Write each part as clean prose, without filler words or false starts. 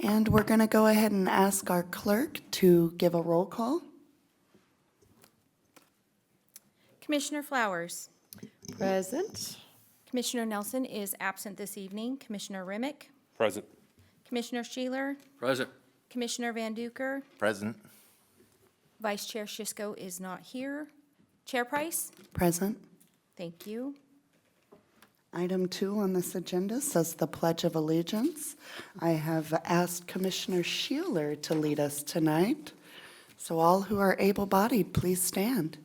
And we're going to go ahead and ask our clerk to give a roll call. Commissioner Flowers. Present. Commissioner Nelson is absent this evening. Commissioner Remick. Present. Commissioner Sheeler. Present. Commissioner Van Duker. Present. Vice Chair Shisco is not here. Chair Price. Present. Thank you. Item 2 on this agenda says the Pledge of Allegiance. I have asked Commissioner Sheeler to lead us tonight. So all who are able-bodied, please stand.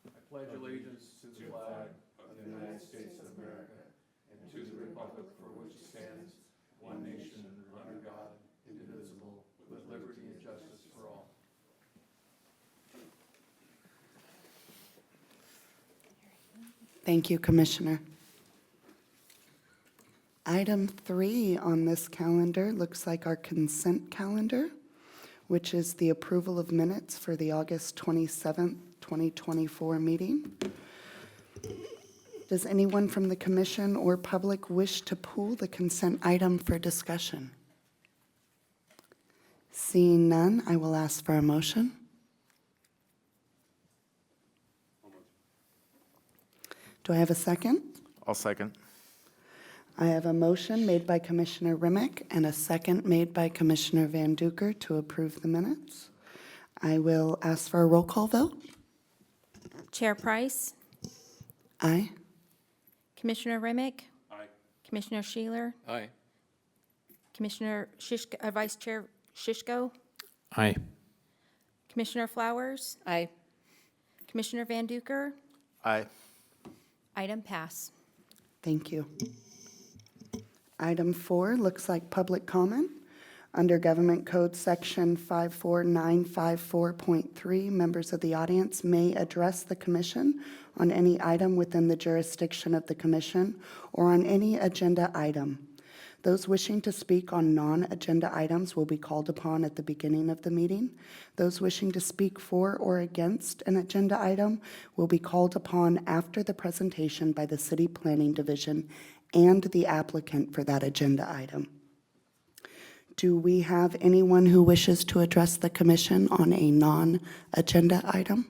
I pledge allegiance to the flag of the United States of America and to the republic for which it stands, one nation, under God, indivisible, with liberty and justice for all. Thank you, Commissioner. Item 3 on this calendar looks like our consent calendar, which is the approval of minutes for the August 27th, 2024 meeting. Does anyone from the commission or public wish to pull the consent item for discussion? Seeing none, I will ask for a motion. Do I have a second? I'll second. I have a motion made by Commissioner Remick and a second made by Commissioner Van Duker to approve the minutes. I will ask for a roll call vote. Chair Price. Aye. Commissioner Remick. Aye. Commissioner Sheeler. Aye. Commissioner Shishko, Vice Chair Shisco. Aye. Commissioner Flowers. Aye. Commissioner Van Duker. Aye. Item pass. Thank you. Item 4 looks like public comment. Under Government Code Section 54954.3, members of the audience may address the commission on any item within the jurisdiction of the commission or on any agenda item. Those wishing to speak on non-agenda items will be called upon at the beginning of the meeting. Those wishing to speak for or against an agenda item will be called upon after the presentation by the City Planning Division and the applicant for that agenda item. Do we have anyone who wishes to address the commission on a non-agenda item?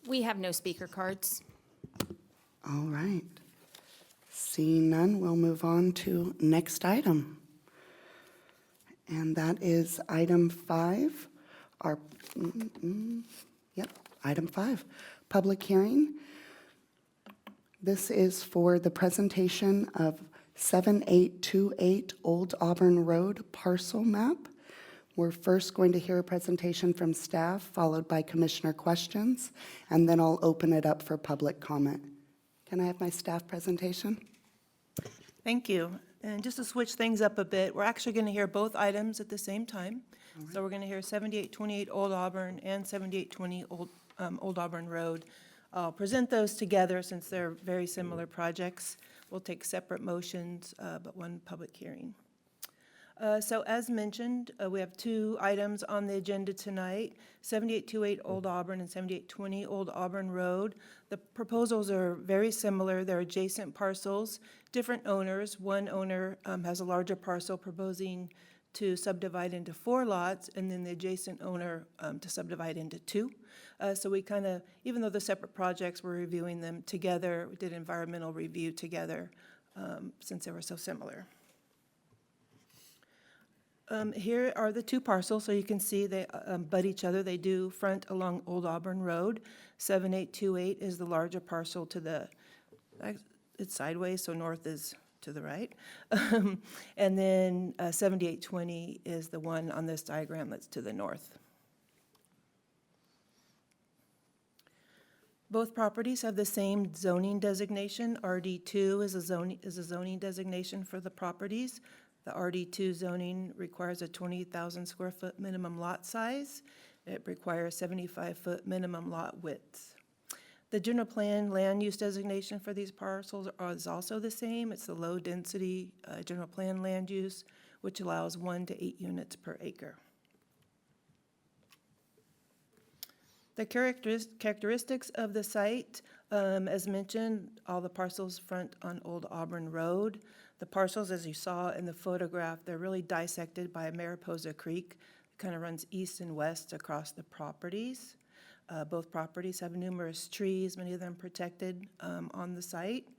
We have no speaker cards. All right. Seeing none, we'll move on to next item. And that is item 5. Item 5, public hearing. This is for the presentation of 7828 Old Auburn Road parcel map. We're first going to hear a presentation from staff, followed by commissioner questions, and then I'll open it up for public comment. Can I have my staff presentation? Thank you. And just to switch things up a bit, we're actually going to hear both items at the same time. So we're going to hear 7828 Old Auburn and 7820 Old Auburn Road. I'll present those together since they're very similar projects. We'll take separate motions, but one public hearing. So as mentioned, we have 2 items on the agenda tonight, 7828 Old Auburn and 7820 Old Auburn Road. The proposals are very similar. They're adjacent parcels, different owners. One owner has a larger parcel proposing to subdivide into 4 lots, and then the adjacent owner to subdivide into 2. So we kind of, even though they're separate projects, we're reviewing them together. We did environmental review together since they were so similar. Here are the 2 parcels, so you can see they butt each other. They do front along Old Auburn Road. 7828 is the larger parcel to the, it's sideways, so north is to the right. And then 7820 is the one on this diagram that's to the north. Both properties have the same zoning designation. RD2 is a zoning designation for the properties. The RD2 zoning requires a 20,000 square foot minimum lot size. It requires 75-foot minimum lot width. The general plan land use designation for these parcels is also the same. It's the low density general plan land use, which allows 1 to 8 units per acre. The characteristics of the site, as mentioned, all the parcels front on Old Auburn Road. The parcels, as you saw in the photograph, they're really dissected by Mariposa Creek. It kind of runs east and west across the properties. Both properties have numerous trees, many of them protected on the site.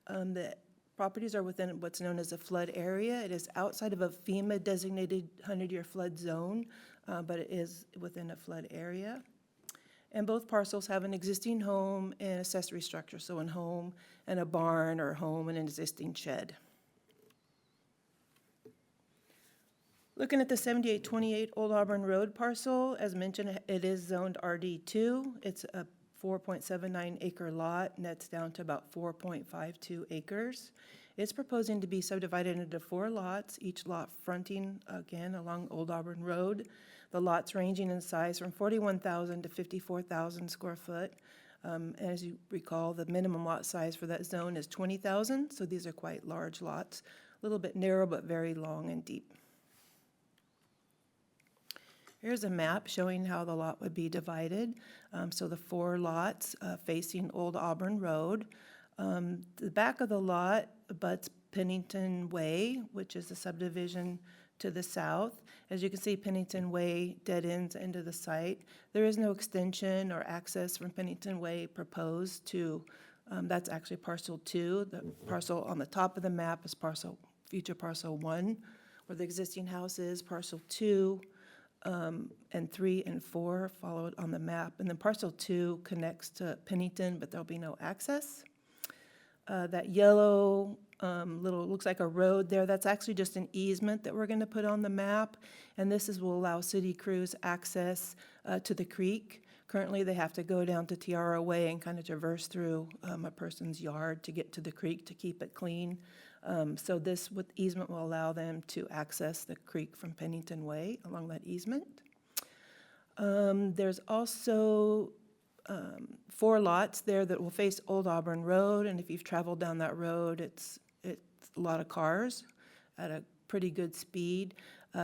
The properties are within what's known as a flood area. It is outside of a FEMA-designated 100-year flood zone, but it is within a flood area. And both parcels have an existing home and accessory structure, so a home and a barn, or a home and an existing shed. Looking at the 7828 Old Auburn Road parcel, as mentioned, it is zoned RD2. It's a 4.79 acre lot, and that's down to about 4.52 acres. It's proposing to be subdivided into 4 lots, each lot fronting, again, along Old Auburn Road. The lots ranging in size from 41,000 to 54,000 square foot. As you recall, the minimum lot size for that zone is 20,000, so these are quite large lots. A little bit narrow, but very long and deep. Here's a map showing how the lot would be divided. So the 4 lots facing Old Auburn Road. The back of the lot abuts Pennington Way, which is the subdivision to the south. As you can see, Pennington Way dead ends into the site. There is no extension or access from Pennington Way proposed to, that's actually parcel 2. The parcel on the top of the map is future parcel 1, where the existing house is. Parcel 2 and 3 and 4 followed on the map. And then parcel 2 connects to Pennington, but there'll be no access. That yellow looks like a road there, that's actually just an easement that we're going to put on the map. And will allow city crews access to the creek. Currently, they have to go down to Tiara Way and kind of traverse through a person's yard to get to the creek to keep it clean. So this with easement will allow them to access the creek from Pennington Way along that easement. There's also 4 lots there that will face Old Auburn Road, and if you've traveled down that road, it's a lot of cars at a pretty good speed.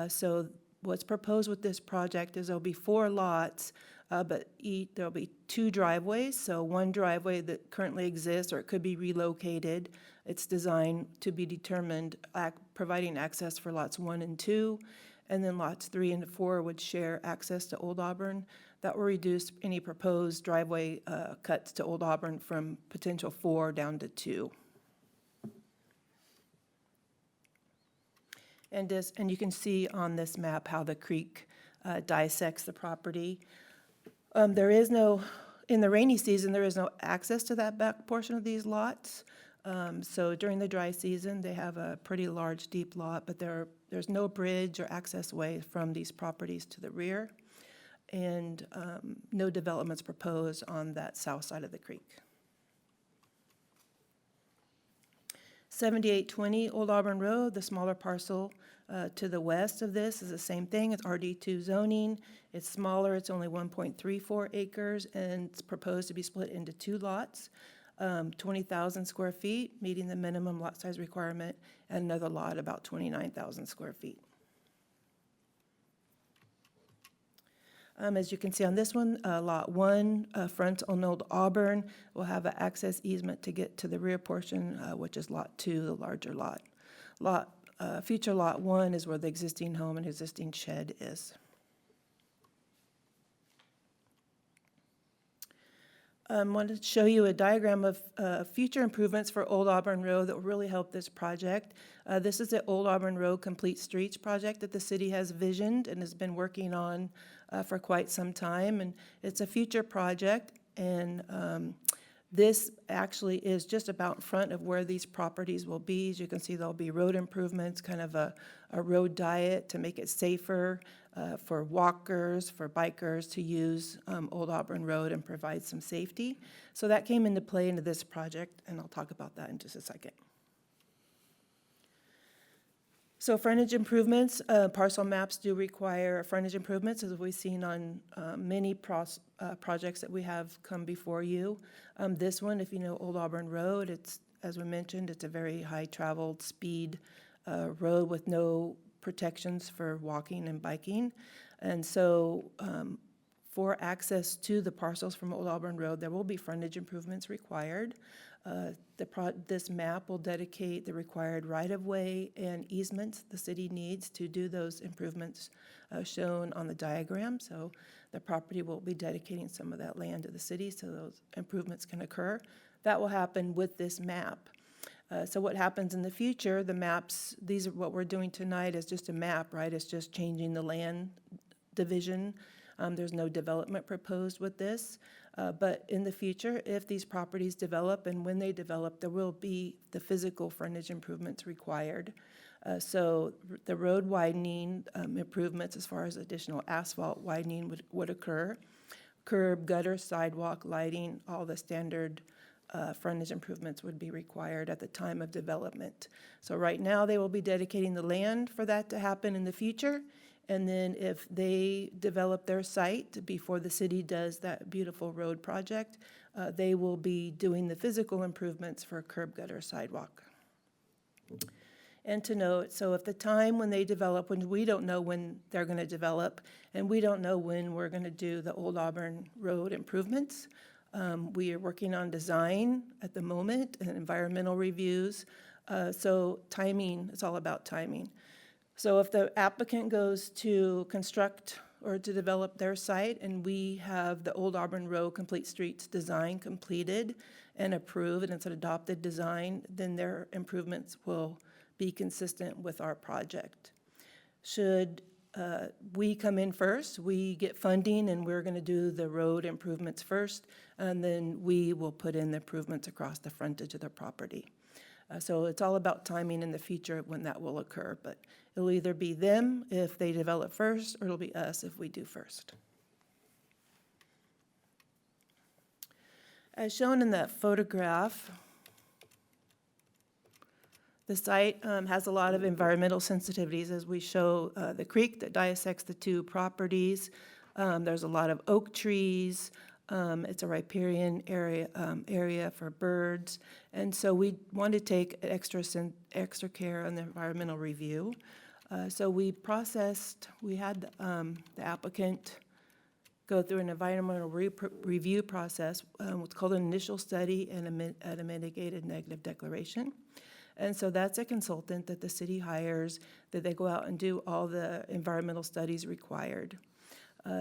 So what's proposed with this project is there'll be 4 lots, but there'll be 2 driveways. So one driveway that currently exists, or it could be relocated. It's designed to be determined, providing access for lots 1 and 2, and then lots 3 and 4 would share access to Old Auburn. That will reduce any proposed driveway cuts to Old Auburn from potential 4 down to 2. And you can see on this map how the creek dissects the property. In the rainy season, there is no access to that back portion of these lots. So during the dry season, they have a pretty large, deep lot, but there's no bridge or access way from these properties to the rear. And no developments proposed on that south side of the creek. 7820 Old Auburn Road, the smaller parcel to the west of this is the same thing. It's RD2 zoning. It's smaller. It's only 1.34 acres, and it's proposed to be split into 2 lots, 20,000 square feet, meeting the minimum lot size requirement, and another lot about 29,000 square feet. As you can see on this one, Lot 1, front on Old Auburn, will have an access easement to get to the rear portion, which is Lot 2, the larger lot. Future Lot 1 is where the existing home and existing shed is. I wanted to show you a diagram of future improvements for Old Auburn Road that will really help this project. This is the Old Auburn Road Complete Streets project that the city has visioned and has been working on for quite some time. And it's a future project, and this actually is just about in front of where these properties will be. As you can see, there'll be road improvements, kind of a road diet to make it safer for walkers, for bikers to use Old Auburn Road and provide some safety. So that came into play into this project, and I'll talk about that in just a second. So frontage improvements, parcel maps do require frontage improvements, as we've seen on many projects that we have come before you. This one, if you know Old Auburn Road, it's, as we mentioned, it's a very high traveled speed road with no protections for walking and biking. And so For access to the parcels from Old Auburn Road, there will be frontage improvements required. This map will dedicate the required right-of-way and easements the city needs to do those improvements shown on the diagram. So the property will be dedicating some of that land to the city so those improvements can occur. That will happen with this map. So what happens in the future, the maps, these are what we're doing tonight is just a map, right? It's just changing the land division. There's no development proposed with this. But in the future, if these properties develop and when they develop, there will be the physical frontage improvements required. So the road widening improvements as far as additional asphalt widening would occur. Curb, gutter, sidewalk, lighting, all the standard frontage improvements would be required at the time of development. So right now, they will be dedicating the land for that to happen in the future. And then if they develop their site before the city does that beautiful road project, they will be doing the physical improvements for curb, gutter, sidewalk. And to note, so at the time when they develop, when we don't know when they're going to develop, and we don't know when we're going to do the Old Auburn Road improvements, we are working on design at the moment and environmental reviews. So timing, it's all about timing. So if the applicant goes to construct or to develop their site and we have the Old Auburn Road Complete Streets design completed and approved and it's an adopted design, then their improvements will be consistent with our project. Should we come in first, we get funding and we're going to do the road improvements first, and then we will put in the improvements across the frontage of the property. So it's all about timing in the future when that will occur, but it'll either be them if they develop first, or it'll be us if we do first. As shown in that photograph, the site has a lot of environmental sensitivities as we show the creek that dissects the two properties. There's a lot of oak trees. It's a riparian area for birds. And so we want to take extra care on the environmental review. So we had the applicant go through an environmental review process, what's called an initial study and a mitigated negative declaration. And so that's a consultant that the city hires, that they go out and do all the environmental studies required.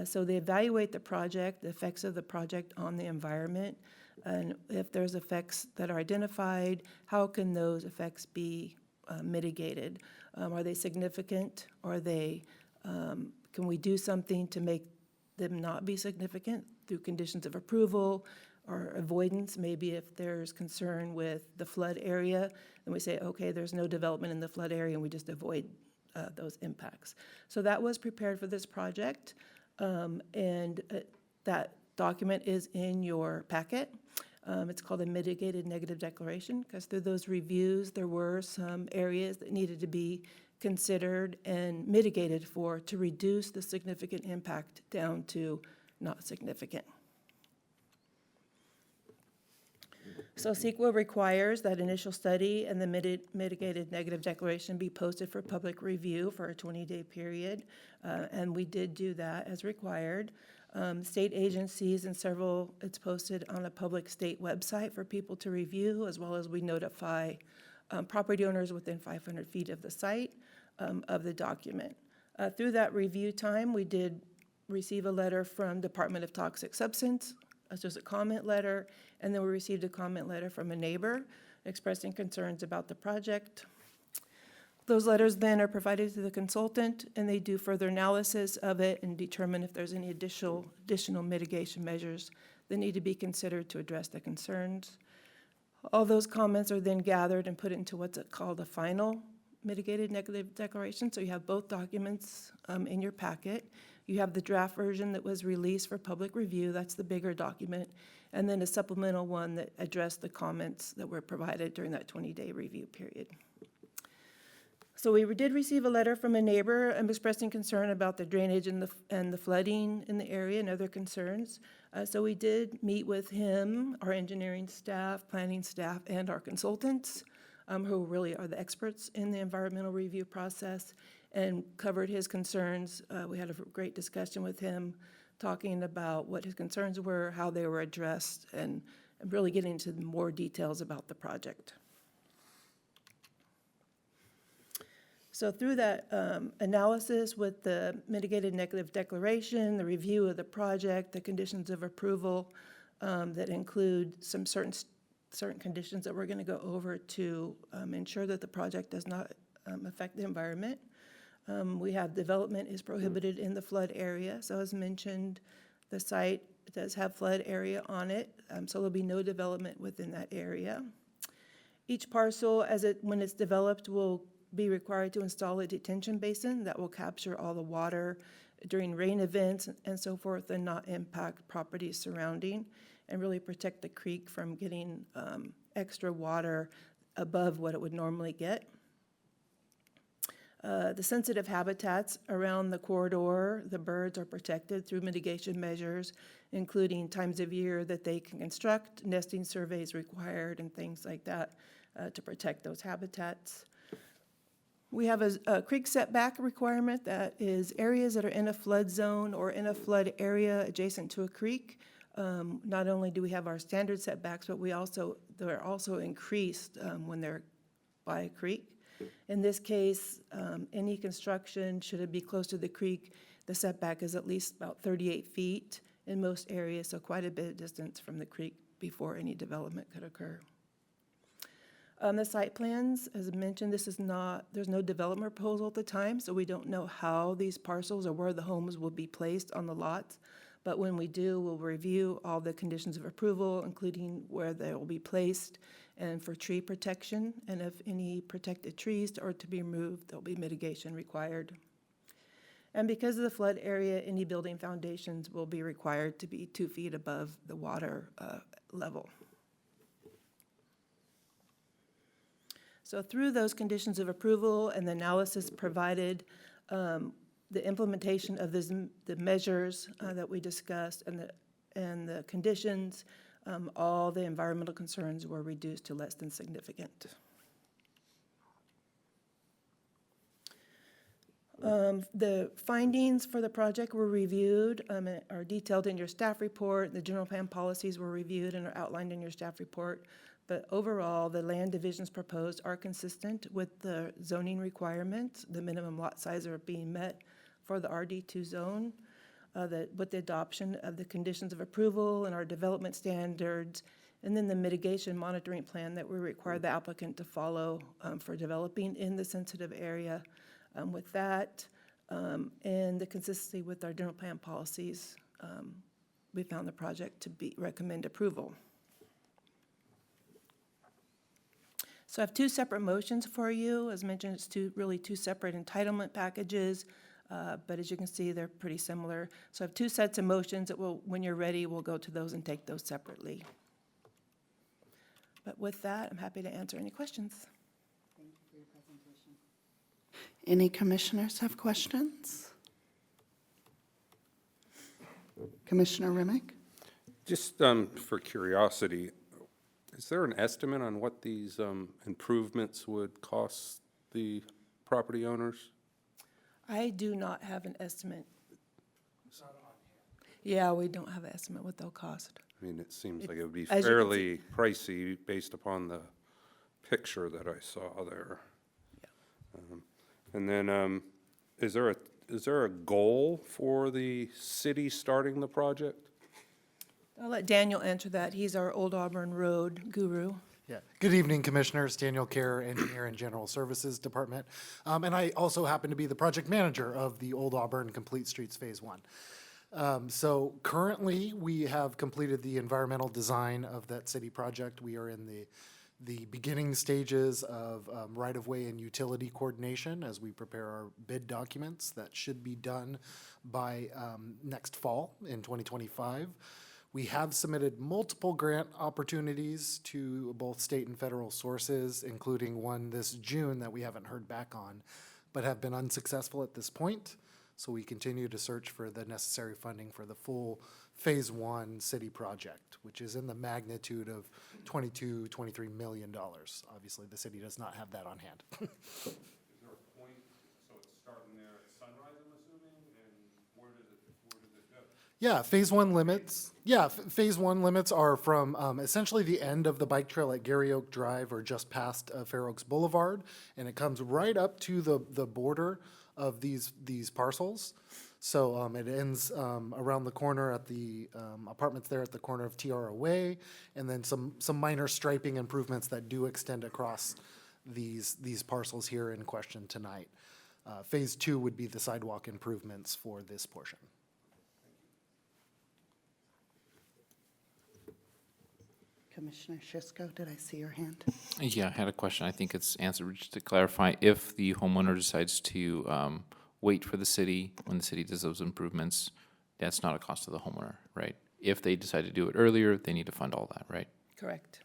So they evaluate the project, the effects of the project on the environment, and if there's effects that are identified, how can those effects be mitigated? Are they significant? Are they, can we do something to make them not be significant through conditions of approval or avoidance? Maybe if there's concern with the flood area, then we say, okay, there's no development in the flood area and we just avoid those impacts. So that was prepared for this project. That document is in your packet. It's called a mitigated negative declaration because through those reviews, there were some areas that needed to be considered and mitigated for to reduce the significant impact down to not significant. So CEQA requires that initial study and the mitigated negative declaration be posted for public review for a 20-day period, and we did do that as required. State agencies and several, it's posted on a public state website for people to review, as well as we notify property owners within 500 feet of the site of the document. Through that review time, we did receive a letter from Department of Toxic Substance. It's just a comment letter, and then we received a comment letter from a neighbor expressing concerns about the project. Those letters then are provided to the consultant, and they do further analysis of it and determine if there's any additional mitigation measures that need to be considered to address the concerns. All those comments are then gathered and put into what's called a final mitigated negative declaration. So you have both documents in your packet. You have the draft version that was released for public review, that's the bigger document, and then a supplemental one that addressed the comments that were provided during that 20-day review period. So we did receive a letter from a neighbor expressing concern about the drainage and the flooding in the area and other concerns. So we did meet with him, our engineering staff, planning staff, and our consultants, who really are the experts in the environmental review process, and covered his concerns. We had a great discussion with him, talking about what his concerns were, how they were addressed, and really getting into more details about the project. So through that analysis with the mitigated negative declaration, the review of the project, the conditions of approval that include some certain conditions that we're going to go over to ensure that the project does not affect the environment. We have development is prohibited in the flood area. So as mentioned, the site does have flood area on it, so there'll be no development within that area. Each parcel, when it's developed, will be required to install a detention basin that will capture all the water during rain events and so forth and not impact properties surrounding and really protect the creek from getting extra water above what it would normally get. The sensitive habitats around the corridor, the birds are protected through mitigation measures, including times of year that they can construct, nesting surveys required, and things like that to protect those habitats. We have a creek setback requirement that is areas that are in a flood zone or in a flood area adjacent to a creek. Not only do we have our standard setbacks, but they're also increased when they're by a creek. In this case, any construction, should it be close to the creek, the setback is at least about 38 feet in most areas, so quite a bit of distance from the creek before any development could occur. The site plans, as I mentioned, there's no development proposal at the time, so we don't know how these parcels or where the homes will be placed on the lots. But when we do, we'll review all the conditions of approval, including where they will be placed and for tree protection. And if any protected trees are to be removed, there'll be mitigation required. And because of the flood area, any building foundations will be required to be 2 feet above the water level. So through those conditions of approval and the analysis provided, the implementation of the measures that we discussed and the conditions, all the environmental concerns were reduced to less than significant. The findings for the project were reviewed, are detailed in your staff report. The general plan policies were reviewed and are outlined in your staff report. But overall, the land divisions proposed are consistent with the zoning requirements. The minimum lot size are being met for the RD2 zone, with the adoption of the conditions of approval and our development standards, and then the mitigation monitoring plan that we require the applicant to follow for developing in the sensitive area. With that and the consistency with our general plan policies, we found the project to recommend approval. So I have two separate motions for you. As mentioned, it's really two separate entitlement packages, but as you can see, they're pretty similar. So I have two sets of motions that when you're ready, we'll go to those and take those separately. But with that, I'm happy to answer any questions. Thank you for your presentation. Any commissioners have questions? Commissioner Remick? Just for curiosity, is there an estimate on what these improvements would cost the property owners? I do not have an estimate. Yeah, we don't have an estimate what they'll cost. I mean, it seems like it would be as you can fairly pricey based upon the picture that I saw there. Yeah. And then, is there a goal for the city starting the project? I'll let Daniel answer that. He's our Old Auburn Road guru. Yeah. Good evening, Commissioners. Daniel Kerr, Engineer and General Services Department. And I also happen to be the project manager of the Old Auburn Complete Streets Phase 1. So currently, we have completed the environmental design of that city project. We are in the beginning stages of right-of-way and utility coordination as we prepare our bid documents. That should be done by next fall in 2025. We have submitted multiple grant opportunities to both state and federal sources, including one this June that we haven't heard back on, but have been unsuccessful at this point. So we continue to search for the necessary funding for the full Phase 1 city project, which is in the magnitude of $22-23 million. Obviously, the city does not have that on hand. Is there a point, so it's starting there at sunrise, I'm assuming, and where does it go? Yeah, phase one limits. Yeah, phase one limits are from essentially the end of the bike trail at Gary Oak Drive or just past Fair Oaks Boulevard, and it comes right up to the border of these parcels. So it ends around the corner at the apartments there at the corner of Tiara Way, and then some minor striping improvements that do extend across these parcels here in question tonight. Phase two would be the sidewalk improvements for this portion. Commissioner Shisko, did I see your hand? Yeah, I had a question. I think it's answered. Just to clarify, if the homeowner decides to wait for the city, when the city does those improvements, that's not a cost to the homeowner, right? If they decide to do it earlier, they need to fund all that, right? Correct.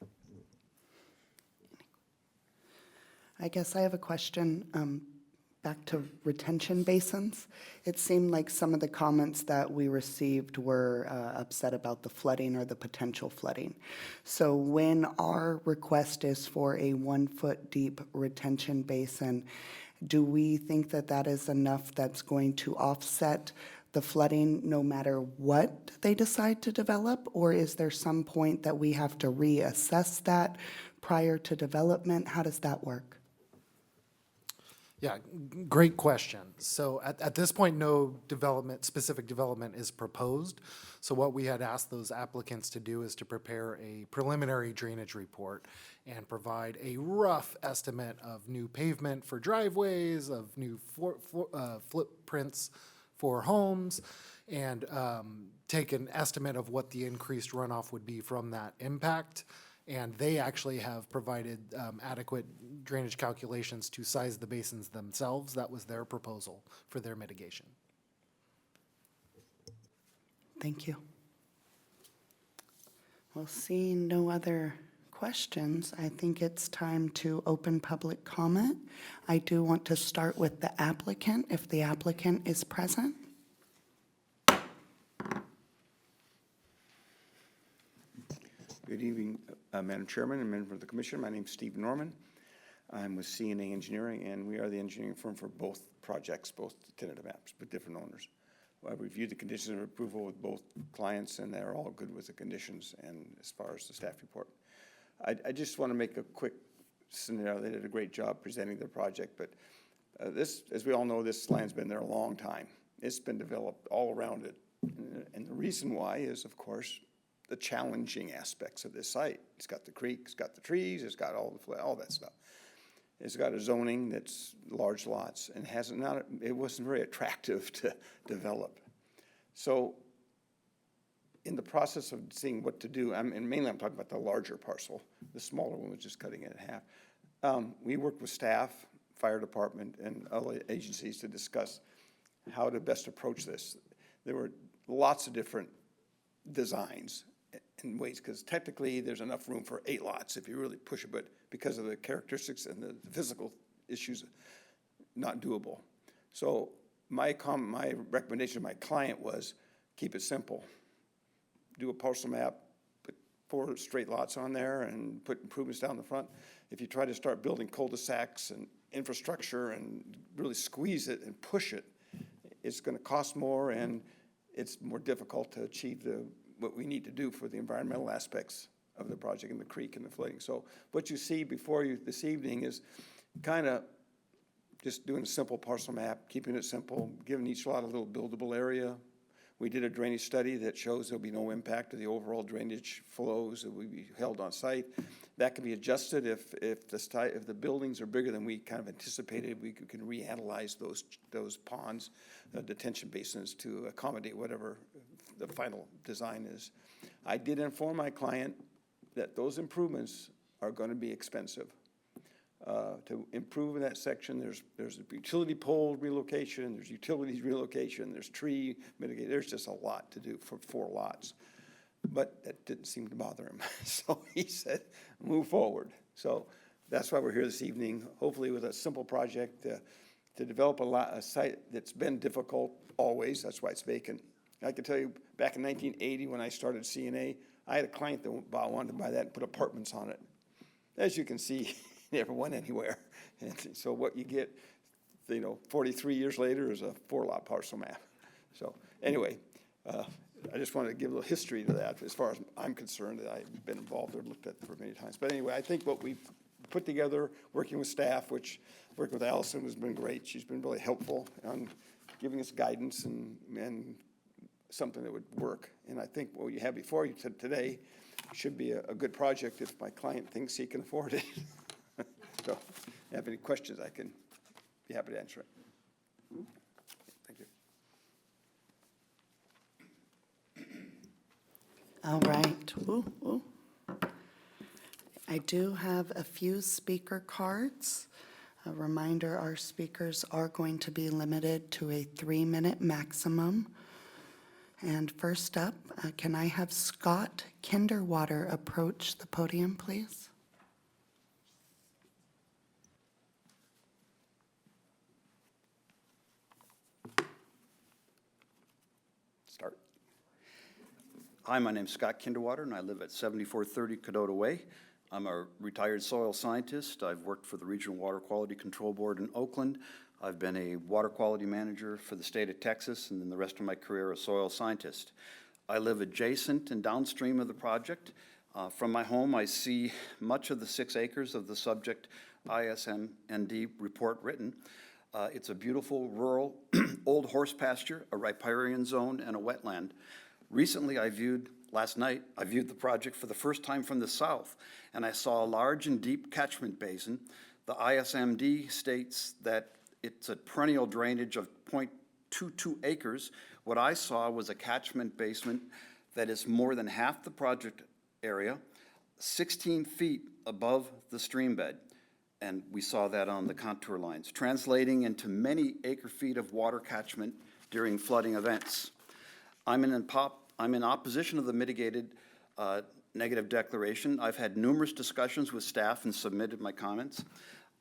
I guess I have a question back to retention basins. It seemed like some of the comments that we received were upset about the flooding or the potential flooding. So when our request is for a 1-foot deep retention basin, do we think that that is enough that's going to offset the flooding no matter what they decide to develop? Or is there some point that we have to reassess that prior to development? How does that work? Yeah, great question. So at this point, no specific development is proposed. So what we had asked those applicants to do is to prepare a preliminary drainage report and provide a rough estimate of new pavement for driveways, of new footprints for homes, and take an estimate of what the increased runoff would be from that impact. And they actually have provided adequate drainage calculations to size the basins themselves. That was their proposal for their mitigation. Thank you. Well, seeing no other questions, I think it's time to open public comment. I do want to start with the applicant, if the applicant is present. Good evening, Madam Chairman and members of the Commission. My name is Steve Norman. I'm with CNA Engineering, and we are the engineering firm for both projects, both tentative maps, with different owners. I've reviewed the conditions of approval with both clients, and they're all good with the conditions and as far as the staff report. I just want to make a quick scenario. They did a great job presenting their project, but this, as we all know, this land's been there a long time. It's been developed all around it. And the reason why is, of course, the challenging aspects of this site. It's got the creek, it's got the trees, it's got all that stuff. It's got a zoning that's large lots and it wasn't very attractive to develop. So in the process of seeing what to do, and mainly I'm talking about the larger parcel, the smaller one was just cutting it in half. We worked with staff, fire department, and other agencies to discuss how to best approach this. There were lots of different designs and ways, because technically there's enough room for 8 lots if you really push it, but because of the characteristics and the physical issues, not doable. So my recommendation to my client was keep it simple. Do a parcel map, put 4 straight lots on there and put improvements down the front. If you try to start building cul-de-sacs and infrastructure and really squeeze it and push it, it's going to cost more and it's more difficult to achieve what we need to do for the environmental aspects of the project and the creek and the flooding. So what you see before you this evening is kind of just doing a simple parcel map, keeping it simple, giving each lot a little buildable area. We did a drainage study that shows there'll be no impact to the overall drainage flows that will be held on site. That can be adjusted if the buildings are bigger than we kind of anticipated. We can reanalyze those ponds, detention basins to accommodate whatever the final design is. I did inform my client that those improvements are going to be expensive. To improve in that section, there's a utility pole relocation, there's utilities relocation, there's tree mitigation. There's just a lot to do for 4 lots. But that didn't seem to bother him. So he said, move forward. So that's why we're here this evening, hopefully with a simple project to develop a site that's been difficult always. That's why it's vacant. I can tell you, back in 1980 when I started CNA, I had a client that wanted to buy that and put apartments on it. As you can see, it never went anywhere. And so what you get, 43 years later is a 4-lot parcel map. So anyway, I just wanted to give a little history to that, as far as I'm concerned, that I've been involved or looked at for many times. But anyway, I think what we've put together, working with staff, which, working with Allison has been great. She's been really helpful on giving us guidance and something that would work. And I think what you have before you today should be a good project if my client thinks he can afford it. So, if you have any questions, I can be happy to answer it. Thank you. All right. Ooh, ooh. I do have a few speaker cards. A reminder, our speakers are going to be limited to a 3-minute maximum. And first up, can I have Scott Kinderwater approach the podium, please? Start. Hi, my name's Scott Kinderwater, and I live at 7430 Cadota Way. I'm a retired soil scientist. I've worked for the Regional Water Quality Control Board in Oakland. I've been a water quality manager for the state of Texas, and then the rest of my career a soil scientist. I live adjacent and downstream of the project. From my home, I see much of the 6 acres of the subject ISMND report written. It's a beautiful rural old horse pasture, a riparian zone, and a wetland. Recently, last night, I viewed the project for the first time from the south, and I saw a large and deep catchment basin. The ISMD states that it's a perennial drainage of 0.22 acres. What I saw was a catchment basin that is more than half the project area, 16 feet above the stream bed. And we saw that on the contour lines, translating into many acre-feet of water catchment during flooding events. I'm in opposition of the mitigated negative declaration. I've had numerous discussions with staff and submitted my comments.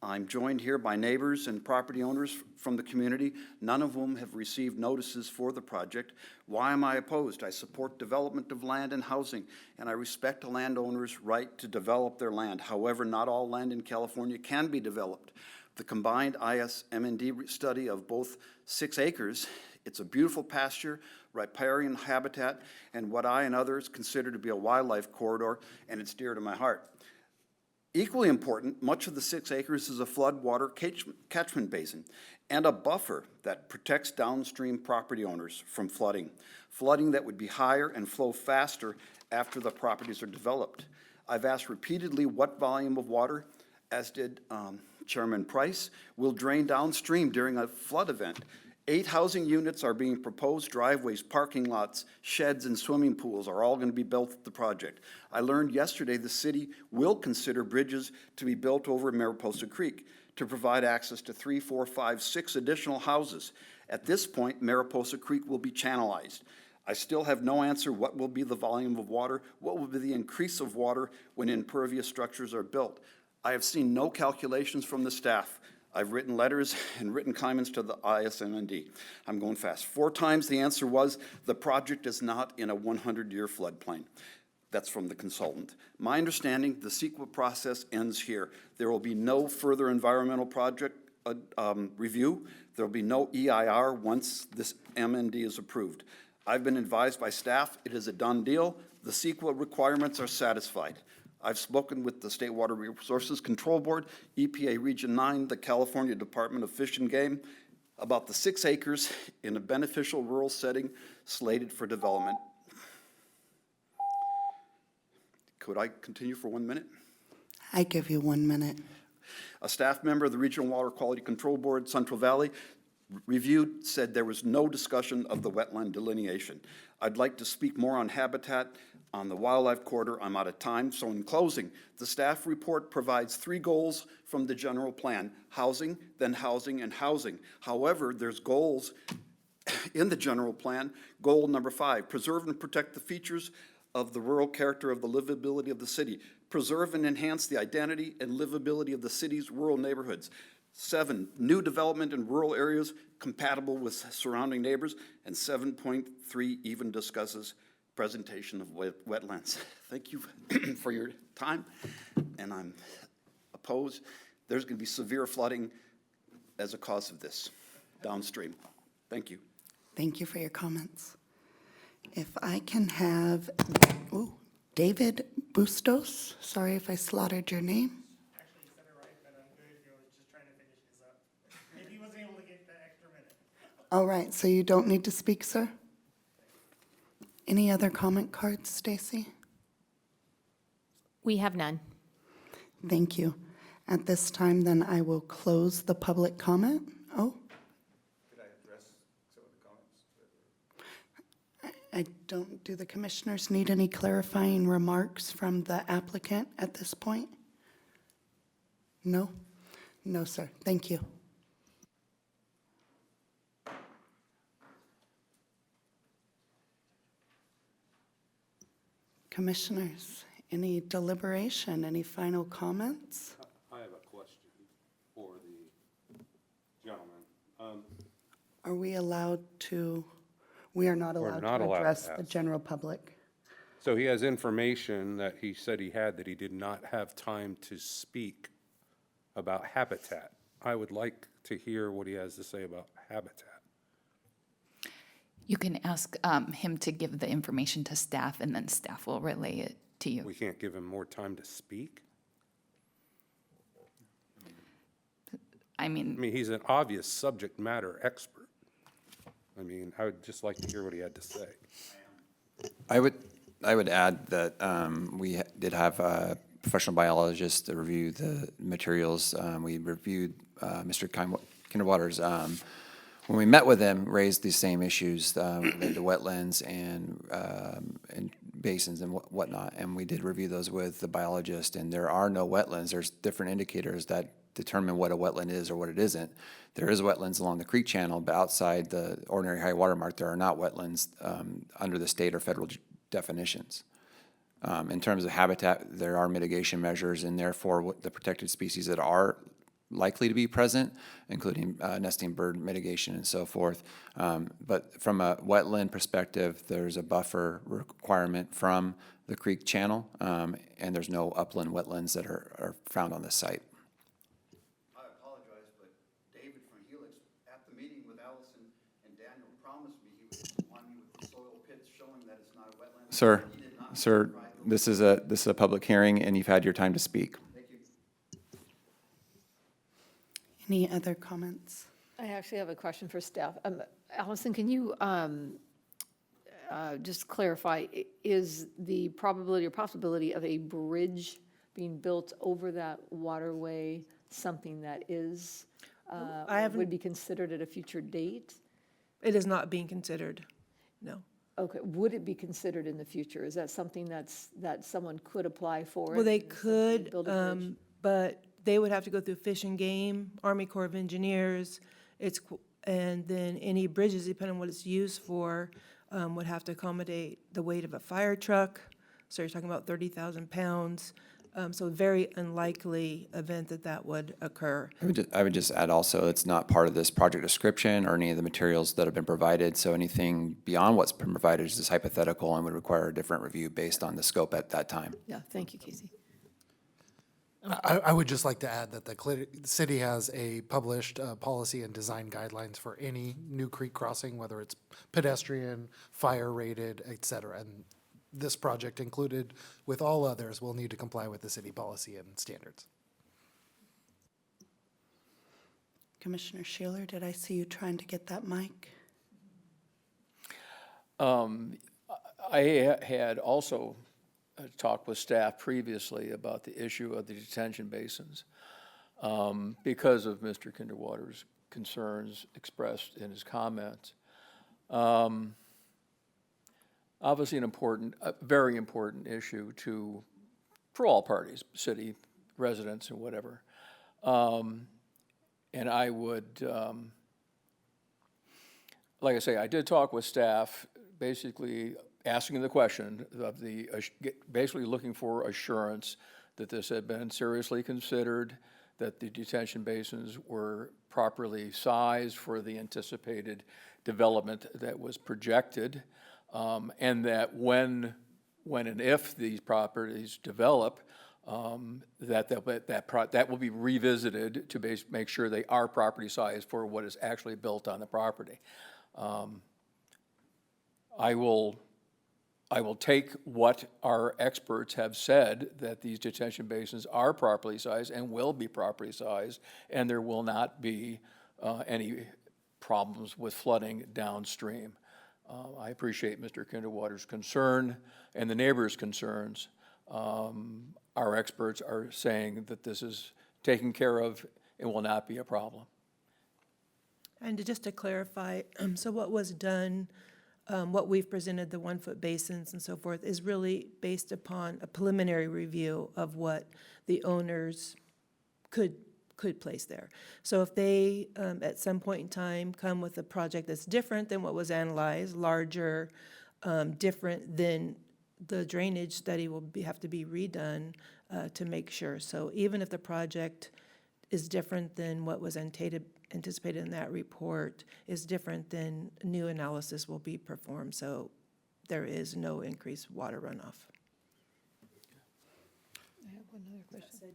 I'm joined here by neighbors and property owners from the community, none of whom have received notices for the project. Why am I opposed? I support development of land and housing, and I respect a landowner's right to develop their land. However, not all land in California can be developed. The combined ISMND study of both 6 acres, it's a beautiful pasture, riparian habitat, and what I and others consider to be a wildlife corridor, and it's dear to my heart. Equally important, much of the 6 acres is a floodwater catchment basin and a buffer that protects downstream property owners from flooding that would be higher and flow faster after the properties are developed. I've asked repeatedly what volume of water, as did Chairman Price, will drain downstream during a flood event. 8 housing units are being proposed. Driveways, parking lots, sheds, and swimming pools are all going to be built at the project. I learned yesterday the city will consider bridges to be built over Mariposa Creek to provide access to 3, 4, 5, 6 additional houses. At this point, Mariposa Creek will be channelized. I still have no answer what will be the volume of water, what will be the increase of water when impervious structures are built. I have seen no calculations from the staff. I've written letters and written comments to the ISMND. I'm going fast. 4 times the answer was the project is not in a 100-year floodplain. That's from the consultant. My understanding, the CEQA process ends here. There will be no further environmental project review. There will be no EIR once this MND is approved. I've been advised by staff it is a done deal. The CEQA requirements are satisfied. I've spoken with the State Water Resources Control Board, EPA Region 9, the California Department of Fish and Game, about the 6 acres in a beneficial rural setting slated for development. Could I continue for 1 minute? I give you 1 minute. A staff member of the Regional Water Quality Control Board, Central Valley, reviewed, said there was no discussion of the wetland delineation. I'd like to speak more on habitat, on the wildlife corridor. I'm out of time, so in closing, the staff report provides 3 goals from the general plan: housing, then housing, and housing. However, there's goals in the general plan. Goal number 5, preserve and protect the features of the rural character of the livability of the city. Preserve and enhance the identity and livability of the city's rural neighborhoods. 7, new development in rural areas compatible with surrounding neighbors. And 7.3 even discusses presentation of wetlands. Thank you for your time, and I'm opposed. There's going to be severe flooding as a cause of this downstream. Thank you. Thank you for your comments. If I can have, David Bustos, sorry if I slaughtered your name. Actually, you said it right, but I'm good if you're just trying to finish this up. If he wasn't able to get that extra minute. All right, so you don't need to speak, sir? Any other comment cards, Stacy? We have none. Thank you. At this time, then, I will close the public comment. Oh, Could I address some of the comments? I don't, do the commissioners need any clarifying remarks from the applicant at this point? No? No, sir. Thank you. Commissioners, any deliberation, any final comments? I have a question for the gentleman. Are we allowed to, we are not We're allowed not to allowed to address the ask. general public? So he has information that he said he had that he did not have time to speak about habitat. I would like to hear what he has to say about habitat. You can ask him to give the information to staff, and then staff will relay it to you. We can't give him more time to speak? I I mean, mean, he's an obvious subject matter expert. I mean, I would just like to hear what he had to say. I would add that we did have a professional biologist to review the materials. We reviewed Mr. Kinderwater's, when we met with him, raised these same issues related to wetlands and basins and whatnot. And we did review those with the biologist, and there are no wetlands. There's different indicators that determine what a wetland is or what it isn't. There is wetlands along the creek channel, but outside the ordinary high water mark, there are not wetlands under the state or federal definitions. In terms of habitat, there are mitigation measures in there for the protected species that are likely to be present, including nesting bird mitigation and so forth. But from a wetland perspective, there's a buffer requirement from the creek channel, and there's no upland wetlands that are found on this site. I apologize, but David from Helix, at the meeting with Allison and Daniel, promised me he would supply me with the soil pits showing that it's not a wetland. Sir, He did not sir, provide those. this is a public hearing, and you've had your time to speak. Thank you. Any other comments? I actually have a question for staff. Allison, can you just clarify, is the probability or possibility of a bridge being built over that waterway something that is, I haven't- would be considered at a future date? It is not being considered, no. Okay, would it be considered in the future? Is that something that someone could apply for? Well, they and essentially could, build a bridge? but they would have to go through Fish and Game, Army Corps of Engineers. And then any bridges, depending on what it's used for, would have to accommodate the weight of a fire truck. So you're talking about 30,000 pounds. So very unlikely event that would occur. I would just add also, it's not part of this project description or any of the materials that have been provided, so anything beyond what's been provided is just hypothetical and would require a different review based on the scope at that time. Yeah, thank you, Casey. I would just like to add that the city has a published policy and design guidelines for any new creek crossing, whether it's pedestrian, fire rated, et cetera. And this project included with all others will need to comply with the city policy and standards. Commissioner Sheeler, did I see you trying to get that mic? I had also talked with staff previously about the issue of the detention basins because of Mr. Kinderwater's concerns expressed in his comments. Obviously a very important issue for all parties, city, residents, and whatever. And I would, like I say, I did talk with staff, basically asking the question of basically looking for assurance that this had been seriously considered, that the detention basins were properly sized for the anticipated development that was projected, and that when and if these properties develop, that will be revisited to make sure they are property sized for what is actually built on the property. I will I will take what our experts have said, that these detention basins are properly sized and will be properly sized, and there will not be any problems with flooding downstream. I appreciate Mr. Kinderwater's concern and the neighbors' concerns. Our experts are saying that this is taken care of and will not be a problem. And just to clarify, so what was done, what we've presented, the 1-foot basins and so forth, is really based upon a preliminary review of what the owners could place there. So if they, at some point in time, come with a project that's different than what was analyzed, larger, different, then the drainage study will have to be redone to make sure. So even if the project is different than what was anticipated in that report, is different, then new analysis will be performed. So there is no increased water runoff. I have one other question.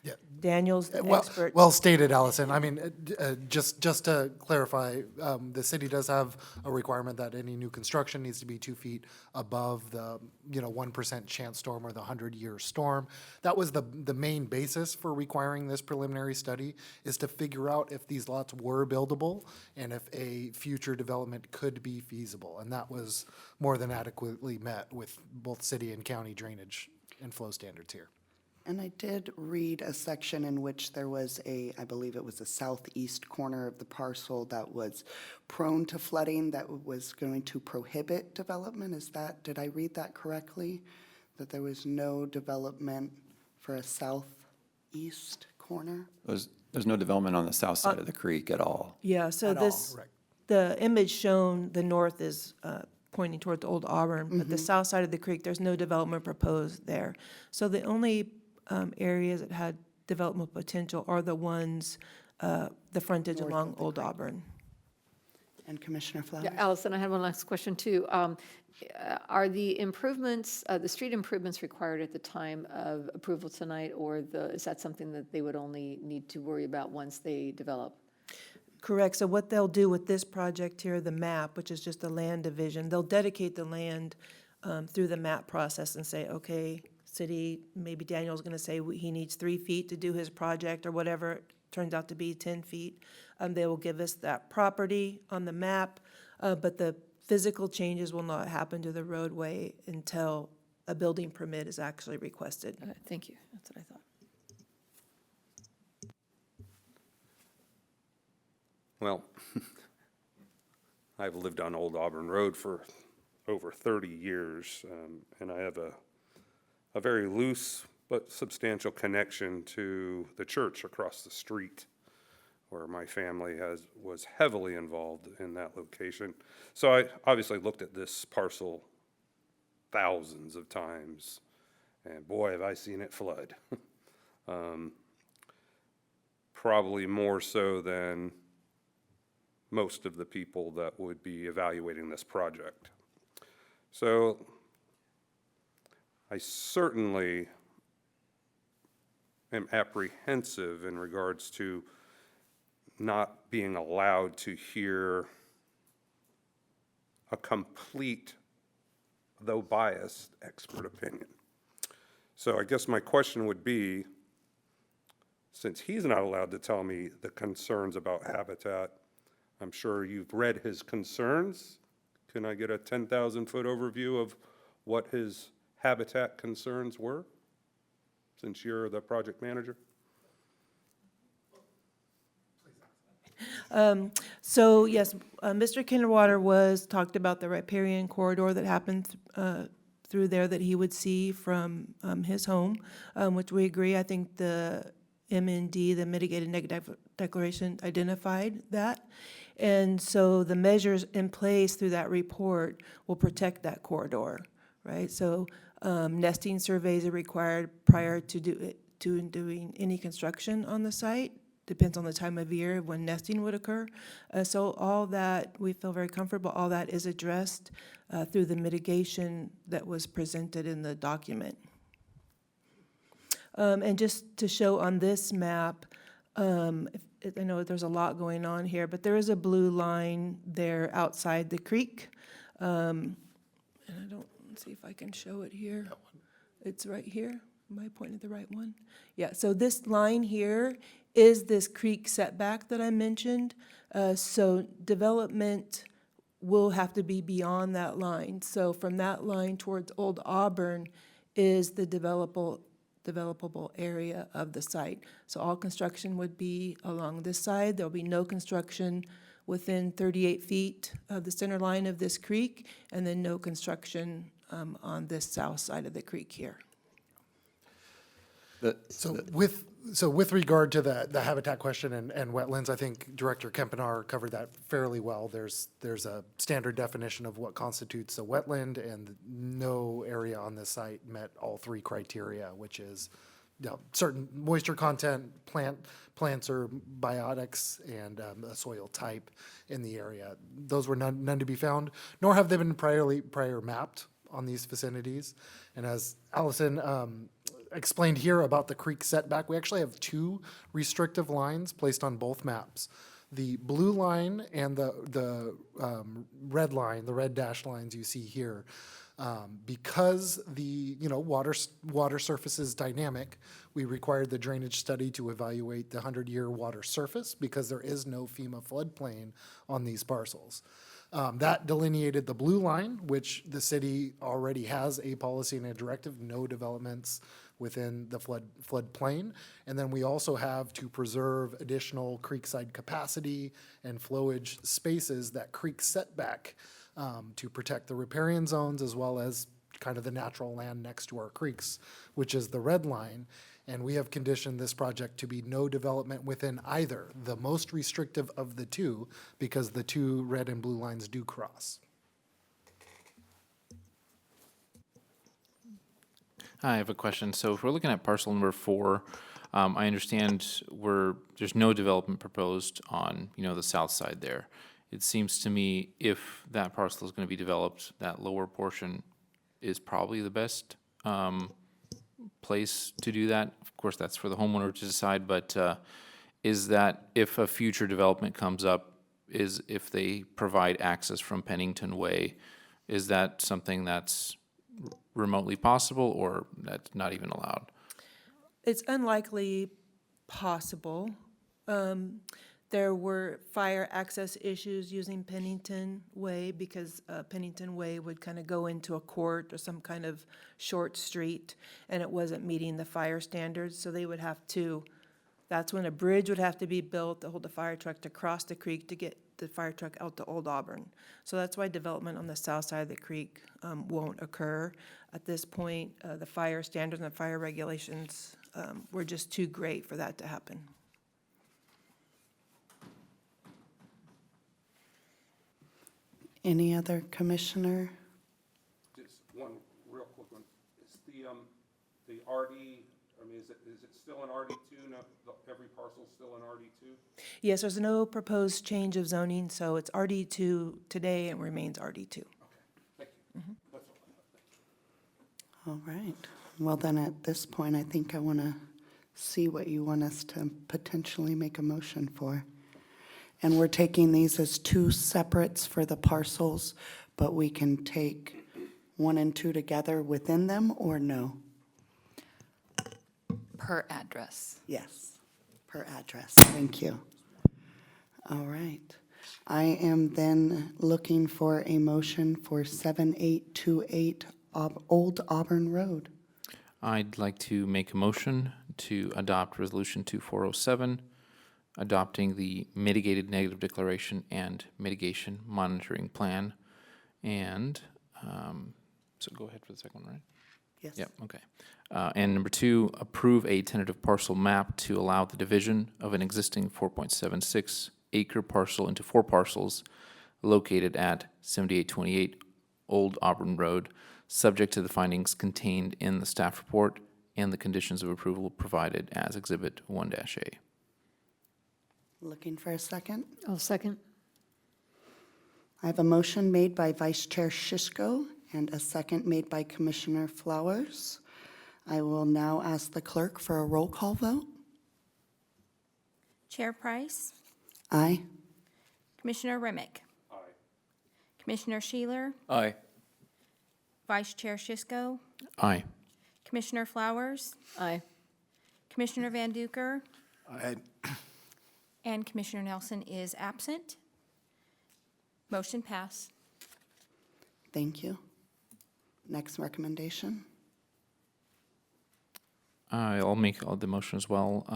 Yeah. Daniel's the Well, expert. well stated, Allison. I mean, just to clarify, the city does have a requirement that any new construction needs to be 2 feet above the, 1% chance storm or the 100-year storm. That was the main basis for requiring this preliminary study, is to figure out if these lots were buildable and if a future development could be feasible. And that was more than adequately met with both city and county drainage and flow standards here. And I did read a section in which there was I believe it was a southeast corner of the parcel that was prone to flooding, that was going to prohibit development. Did I read that correctly? That there was no development for a southeast corner? There's no development on the south side of the creek at all. Yeah, so At all. this, Correct. the image shown, the north is pointing toward the old Auburn, but the south side of the creek, there's no development proposed there. So the only areas that had development potential are the ones, the frontage North along of the Old creek. Auburn. And Commissioner Flowers? Yeah, Allison, I had one last question too. Are the improvements, the street improvements required at the time of approval tonight, or is that something that they would only need to worry about once they develop? Correct. So what they'll do with this project here, the map, which is just a land division, they'll dedicate the land through the map process and say, okay, city, maybe Daniel's going to say he needs 3 feet to do his project or whatever, it turns out to be 10 feet. They will give us that property on the map, but the physical changes will not happen to the roadway until a building permit is actually requested. Okay, thank you. That's what I thought. Well, I've lived on Old Auburn Road for over 30 years, and I have a very loose but substantial connection to the church across the street, where my family was heavily involved in that location. So I obviously looked at this parcel thousands of times, and boy, have I seen it flood. Probably more so than most of the people that would be evaluating this project. So I certainly am apprehensive in regards to not being allowed to hear a complete, though biased, expert opinion. So I guess my question would be, since he's not allowed to tell me the concerns about habitat, I'm sure you've read his concerns. Can I get a 10,000-foot overview of what his habitat concerns were, since you're the project manager? So yes, Mr. Kinderwater talked about the riparian corridor that happened through there that he would see from his home, which we agree. I think the MND, the mitigated negative declaration, identified that. And so the measures in place through that report will protect that corridor, right? So nesting surveys are required prior to doing any construction on the site. Depends on the time of year when nesting would occur. So all that, we feel very comfortable, all that is addressed through the mitigation that was presented in the document. And just to show on this map, I know there's a lot going on here, but there is a blue line there outside the creek. And I don't let's see if I can show it here. It's right here. Am I pointing at the right one? Yeah, so this line here is this creek setback that I mentioned. So development will have to be beyond that line. So from that line towards Old Auburn is the developable area of the site. So all construction would be along this side. There'll be no construction within 38 feet of the center line of this creek, and then no construction on this south side of the creek here. So with regard to the habitat question and wetlands, I think Director Kempenaar covered that fairly well. There's a standard definition of what constitutes a wetland, and no area on this site met all three criteria, which is, you know, certain moisture content, plants or biotics, and a soil type in the area. Those were none to be found, nor have they been prior mapped on these vicinities. And as Allison explained here about the creek setback, we actually have two restrictive lines placed on both maps. The blue line and the red line, the red dashed lines you see here. Because the water surface is dynamic, we required the drainage study to evaluate the 100-year water surface because there is no FEMA floodplain on these parcels. That delineated the blue line, which the city already has a policy and a directive, no developments within the floodplain. And then we also have to preserve additional creekside capacity and flowage spaces that creek setback to protect the riparian zones as well as kind of the natural land next to our creeks, which is the red line. And we have conditioned this project to be no development within either, the most restrictive of the two, because the two red and blue lines do cross. I have a question. So if we're looking at parcel number 4, I understand there's no development proposed on, the south side there. It seems to me if that parcel is going to be developed, that lower portion is probably the best place to do that. Of course, that's for the homeowner to decide, but is that if a future development comes up, is if they provide access from Pennington Way, is that something that's remotely possible or that's not even allowed? It's unlikely possible. There were fire access issues using Pennington Way because Pennington Way would kind of go into a court or some kind of short street, and it wasn't meeting the fire standards, so they would have to, that's when a bridge would have to be built to hold the fire truck to cross the creek to get the fire truck out to Old Auburn. So that's why development on the south side of the creek won't occur. At this point, the fire standards and the fire regulations were just too great for that to happen. Any other commissioner? Just one real quick one. Is the RD, is it still an RD2? No, every parcel's still an RD2? Yes, there's no proposed change of zoning, so it's RD2 today and remains RD2. Okay, thank you. That's all. All right. Well, then at this point, I think I want to see what you want us to potentially make a motion for. And we're taking these as two separates for the parcels, but we can take 1 and 2 together within them, or no? Per address. Yes, per address. Thank you. All right. I am then looking for a motion for 7828 Old Auburn Road. I'd like to make a motion to adopt Resolution 2407, adopting the mitigated negative declaration and mitigation monitoring plan. And, so go ahead for the second one, right? Yes. Yep, okay. And number 2, approve a tentative parcel map to allow the division of an existing 4.76 acre parcel into 4 parcels located at 7828 Old Auburn Road, subject to the findings contained in the staff report and the conditions of approval provided as Exhibit 1-A. Looking for a second? I'll second. I have a motion made by Vice Chair Shishko and a second made by Commissioner Flowers. I will now ask the clerk for a roll call vote. Chair Price, Aye. Commissioner Remick, Aye. Commissioner Sheeler, Aye. Vice Chair Shisko, Aye. Commissioner Flowers, Aye. Commissioner Van Duker, Aye. and Commissioner Nelson is absent. Motion pass. Thank you. Next recommendation. I'll make all the motion as well.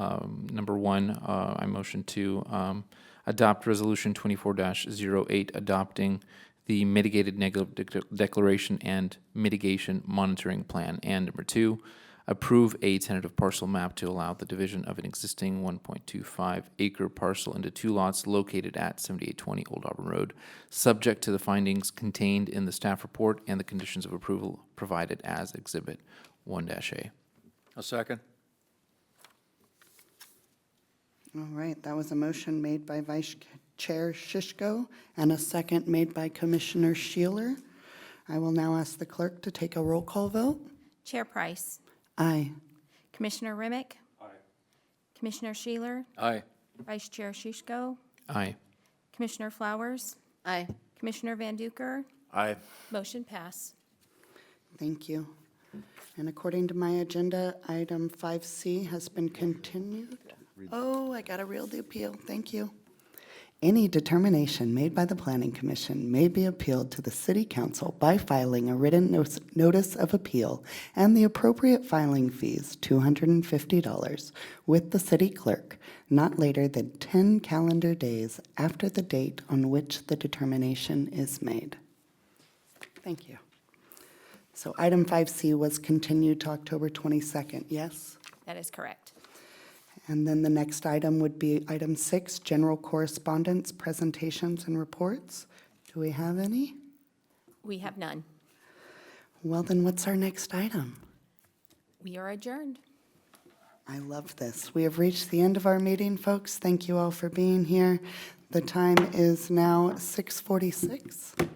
Number one, I motion to adopt Resolution 24-08, adopting the mitigated negative declaration and mitigation monitoring plan. And number two, approve a tentative parcel map to allow the division of an existing 1.25 acre parcel into 2 lots located at 7820 Old Auburn Road, subject to the findings contained in the staff report and the conditions of approval provided as Exhibit 1-A. A second? All right, that was a motion made by Vice Chair Shishko and a second made by Commissioner Sheeler. I will now ask the clerk to take a roll call vote. Chair Price, Aye. Commissioner Remick. Aye. Commissioner Sheeler, Aye. Vice Chair Shishko, Aye. Commissioner Flowers, Aye. Commissioner Van Duker, Aye. motion pass. Thank you. And according to my agenda, item 5C has been continued. Oh, I got to reel the appeal. Thank you. Any determination made by the Planning Commission may be appealed to the City Council by filing a written notice of appeal and the appropriate filing fees, $250, with the city clerk, not later than 10 calendar days after the date on which the determination is made. Thank you. So item 5C was continued to October 22nd, yes? That is correct. And then the next item would be item 6, general correspondence, presentations, and reports. Do we have any? We have none. Well, then what's our next item? We are adjourned. I love this. We have reached the end of our meeting, folks. Thank you all for being here. The time is now 6:46.